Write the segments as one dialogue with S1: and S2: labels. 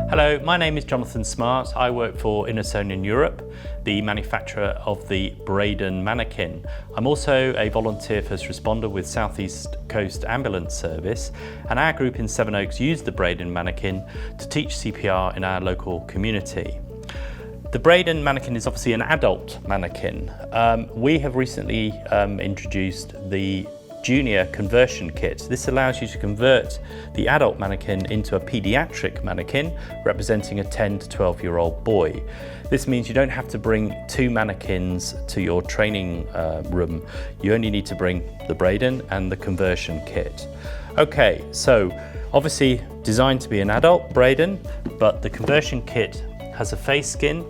S1: Hello, my name is Jonathan Smart. I work for INNOSONIAN Europe, the manufacturer of the BRAYDEN Manikin. I'm also a volunteer first responder with South East Coast Ambulance Service, and our group in Sevenoaks used the BRAYDEN Manikin to teach CPR in our local community. The BRAYDEN Manikin is obviously an adult mannequin. We have recently introduced the Junior Conversion Kit. This allows you to convert the adult mannequin into a pediatric mannequin representing a 10 to 12-year-old boy. This means you don't have to bring two mannequins to your training room. You only need to bring the BRAYDEN and the conversion kit. Okay, so obviously designed to be an adult BRAYDEN, but the conversion kit has a face skin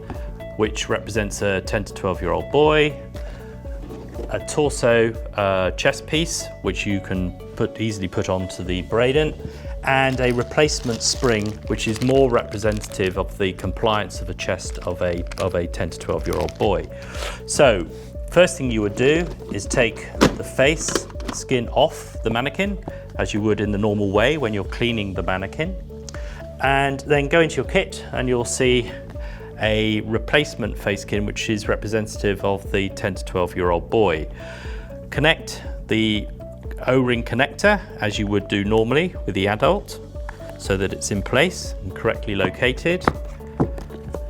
S1: which represents a 10 to 12-year-old boy, a torso chest piece which you can easily put onto the BRAYDEN, and a replacement spring which is more representative of the compliance of a chest of a 10 to 12-year-old boy. So first thing you would do is take the face skin off the mannequin as you would in the normal way when you're cleaning the mannequin, and then go into your kit and you'll see a replacement face skin which is representative of the 10 to 12-year-old boy. Connect the O-ring connector as you would do normally with the adult so that it's in place and correctly located,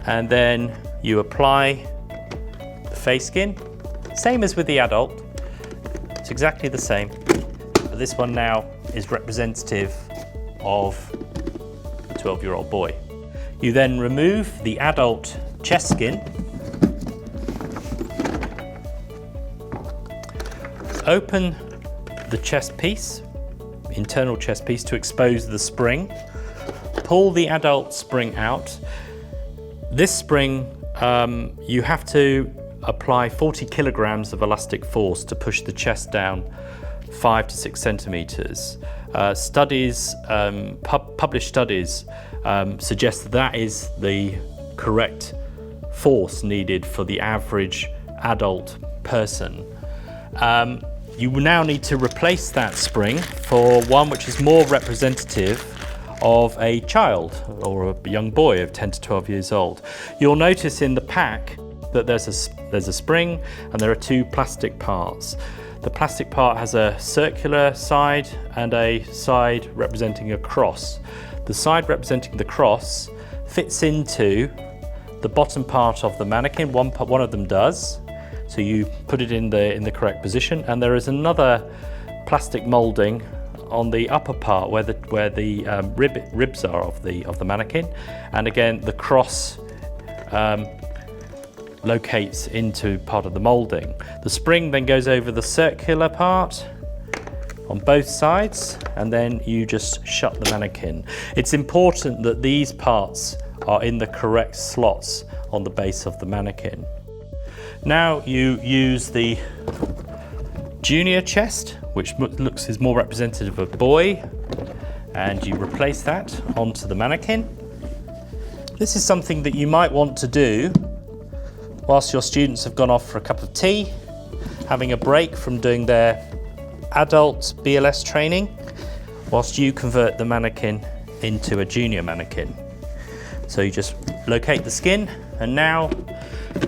S1: and then you apply the face skin, same as with the adult. It's exactly the same, but this one now is representative of a 12-year-old boy. You then remove the adult chest skin, open the chest piece, internal chest piece, to expose the spring, pull the adult spring out. This spring, you have to apply 40 kilograms of elastic force to push the chest down 5 to 6 centimeters. Published studies suggest that is the correct force needed for the average adult person. You will now need to replace that spring for one which is more representative of a child or a young boy of 10 to 12 years old. You'll notice in the pack that there's a spring and there are two plastic parts. The plastic part has a circular side and a side representing a cross. The side representing the cross fits into the bottom part of the mannequin. One of them does, so you put it in the correct position. And there is another plastic moulding on the upper part where the ribs are of the mannequin. And again, the cross locates into part of the moulding. The spring then goes over the circular part on both sides, and then you just shut the mannequin. It's important that these parts are in the correct slots on the base of the mannequin. Now you use the junior chest, which is more representative of a boy, and you replace that onto the mannequin. This is something that you might want to do whilst your students have gone off for a cup of tea, having a break from doing their adult BLS training, whilst you convert the mannequin into a junior mannequin. So you just locate the skin, and now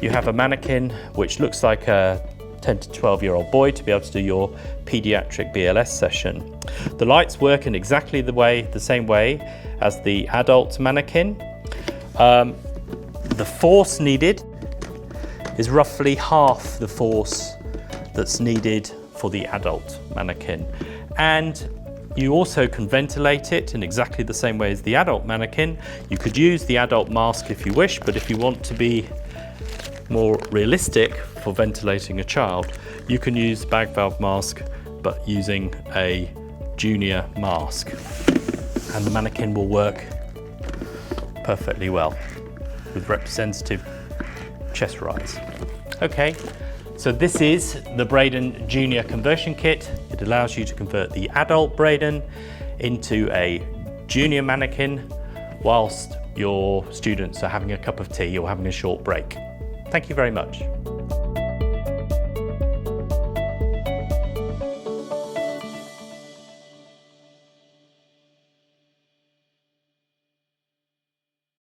S1: you have a mannequin which looks like a 10 to 12-year-old boy to be able to do your pediatric BLS session. The lights work in exactly the same way as the adult mannequin. The force needed is roughly half the force that's needed for the adult mannequin, and you also can ventilate it in exactly the same way as the adult mannequin. You could use the adult mask if you wish, but if you want to be more realistic for ventilating a child, you can use the bag valve mask but using a junior mask, and the mannequin will work perfectly well with representative chest rise. Okay, so this is the BRAYDEN Junior Conversion Kit. It allows you to convert the adult BRAYDEN into a junior mannequin whilst your students are having a cup of tea or having a short break. Thank you very much.